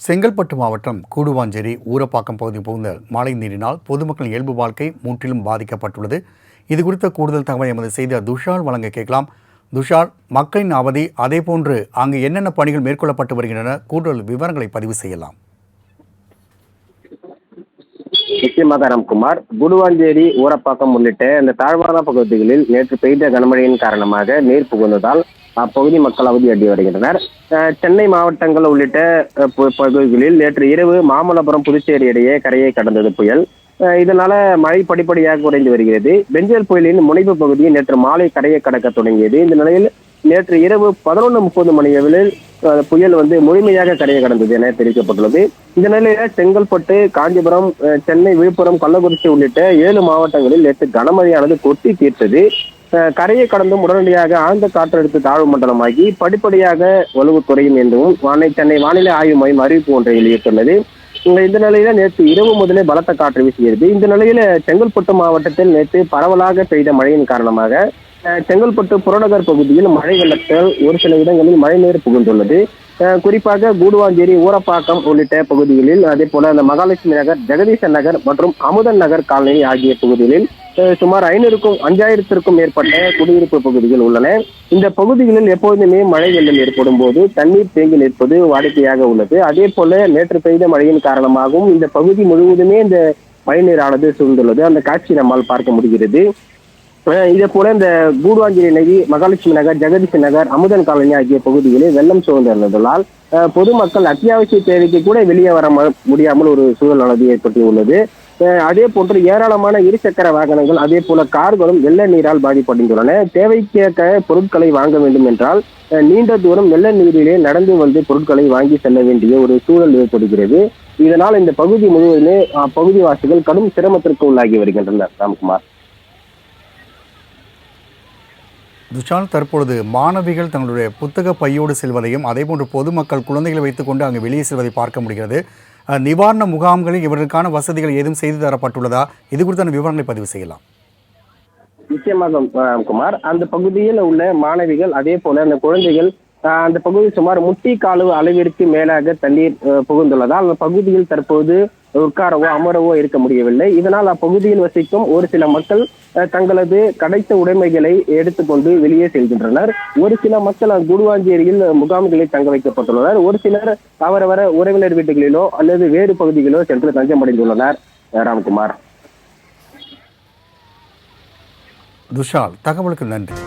செங்கல்பட்டு மாவட்டம் கூடுவாஞ்சேரி ஊரப்பாக்கம் பகுதி புகுந்த மழை நீரினால் பொதுமக்களின் இயல்பு வாழ்க்கை முற்றிலும் பாதிக்கப்பட்டுள்ளது. இது குறித்த கூடுதல் தகவலை எமது செய்தியாளர் துஷால் வழங்க கேட்கலாம். துஷால், மக்களின் அவதி, அதேபோன்று அங்கு என்னென்ன பணிகள் மேற்கொள்ளப்பட்டு வருகின்றன, கூடுதல் விவரங்களை பதிவு செய்யலாம். நிச்சயமாக ராம்குமார், கூடுவாஞ்சேரி ஊரப்பாக்கம் உள்ளிட்ட இந்த தாழ்வான பகுதிகளில் நேற்று பெய்த கனமழையின் காரணமாக நீர் புகுந்ததால் அப்பகுதி மக்கள் அவதியடைந்து வருகின்றனர். சென்னை மாவட்டங்கள் உள்ளிட்ட பகுதிகளில் நேற்று இரவு மாமல்லபுரம் புதுச்சேரி இடையே கரையை கடந்தது புயல். இதனால மழை படிப்படியாக குறைந்து வருகிறது. பெஞ்சல் புயலின் முனைப்பு பகுதி நேற்று மாலை கரையை கடக்க தொடங்கியது. இந்த நிலையில் நேற்று இரவு 11:30 மணியளவில் புயல் முழுமையாக கரையை கடந்தது என தெரிவிக்கப்பட்டுள்ளது. இந்த நிலையில செங்கல்பட்டு, காஞ்சிபுரம், சென்னை, விழுப்புரம், கள்ளக்குறிச்சி உள்ளிட்ட 7 மாவட்டங்களில் நேற்று கனமழையானது கொட்டி தீர்த்தது. கரையை கடந்தும் உடனடியாக ஆழ்ந்த காற்றழுத்த தாழ்வு மண்டலமாகி படிப்படியாக வலுவு குறையும் என்றும் சென்னை வானிலை ஆய்வு மையம் அறிவிப்பு ஒன்றை வெளியிட்டுள்ளது. இந்த நிலையில நேற்று இரவு முதலே பலத்த காற்று வீசுகிறது. இந்த நிலையில செங்கல்பட்டு மாவட்டத்தில் நேற்று பரவலாக பெய்த மழையின் காரணமாக செங்கல்பட்டு புறநகர் பகுதியில் மழை வெள்ளத்தால் ஒரு சில இடங்களில் மழைநீர் புகுந்துள்ளது. குறிப்பாக கூடுவாஞ்சேரி, ஊரப்பாக்கம் உள்ளிட்ட பகுதிகளில், அதே போல அந்த மகாலட்சுமி நகர், ஜெகதீசன் நகர் மற்றும் அமுதன் நகர் காலனி ஆகிய பகுதிகளில் சுமார் 5000த்திற்கும் மேற்பட்ட குடியிருப்பு பகுதிகள் உள்ளன. இந்த பகுதிகளில் எப்போதுமே மழை வெள்ளம் ஏற்படும் போது தண்ணீர் தேங்கி நிற்பது வாடிக்கையாக உள்ளது. அதே போல நேற்று பெய்த மழையின் காரணமாகவும் இந்த பகுதி முழுவதுமே இந்த மழைநீரானது சூழ்ந்துள்ளது. அந்த காட்சி நம்மால் பார்க்க முடிகிறது. இதே போல இந்த கூடுவாஞ்சேரி நகி, மகாலட்சுமி நகர், ஜெகதீசன் நகர், அமுதன் காலனி ஆகிய பகுதிகளில் வெள்ளம் சூழ்ந்துள்ளதால் பொதுமக்கள் அத்தியாவசிய தேவைக்கு கூட வெளியே வர முடியாமல் ஒரு சூழலானது ஏற்பட்டுள்ளது. அதே போன்று ஏராளமான இருசக்கர வாகனங்கள், அதே போல கார்களும் வெள்ள நீரால் பாதிப்படைந்துள்ளன. தேவைக்கேற்ற பொருட்களை வாங்க வேண்டும் என்றால் நீண்ட தூரம் வெள்ள நீரிலே நடந்து பொருட்களை வாங்கி செல்ல வேண்டிய ஒரு சூழல் ஏற்படுகிறது. இதனால் இந்த பகுதி முழுவதுமே பகுதிவாசிகள் கடும் சிரமத்திற்கு உள்ளாகி வருகின்றனர். ராம்குமார். துஷால், தற்பொழுது மாணவிகள் தங்களுடைய புத்தக பையோடு செல்வதையும், அதேபோன்று பொதுமக்கள் குழந்தைகளை வைத்துக்கொண்டு அங்கு வெளியே செல்வதை பார்க்க முடிகிறது. நிவாரண முகாம்களில் இவர்களுக்கான வசதிகள் ஏதும் செய்து தரப்பட்டுள்ளதா? இது குறித்தான விவரங்களை பதிவு செய்யலாம். நிச்சயமாக குமார், அந்த பகுதியில் உள்ள மாணவிகள், அதே போல அந்த குழந்தைகள், அந்த பகுதி சுமார் முட்டி காலு அளவிற்கு மேலாக தண்ணீர் புகுந்துள்ளதால் அந்த பகுதியில் தற்போது உட்காரவோ அமரவோ இருக்க முடியவில்லை. இதனால் அப்பகுதியில் வசிக்கும் ஒரு சில மக்கள் தங்களது கிடைத்த உடைமைகளை எடுத்துக்கொண்டு வெளியே செல்கின்றனர். ஒரு சில மக்கள் கூடுவாஞ்சேரியில் முகாம்களில் தங்க வைக்கப்பட்டுள்ளனர். ஒரு சிலர் அவரவர உறவினர் வீடுகளிலோ அல்லது வேறு பகுதிகளிலோ சென்று தஞ்சமடைந்துள்ளனர். ராம்குமார். துஷால், தகவலுக்கு நன்றி.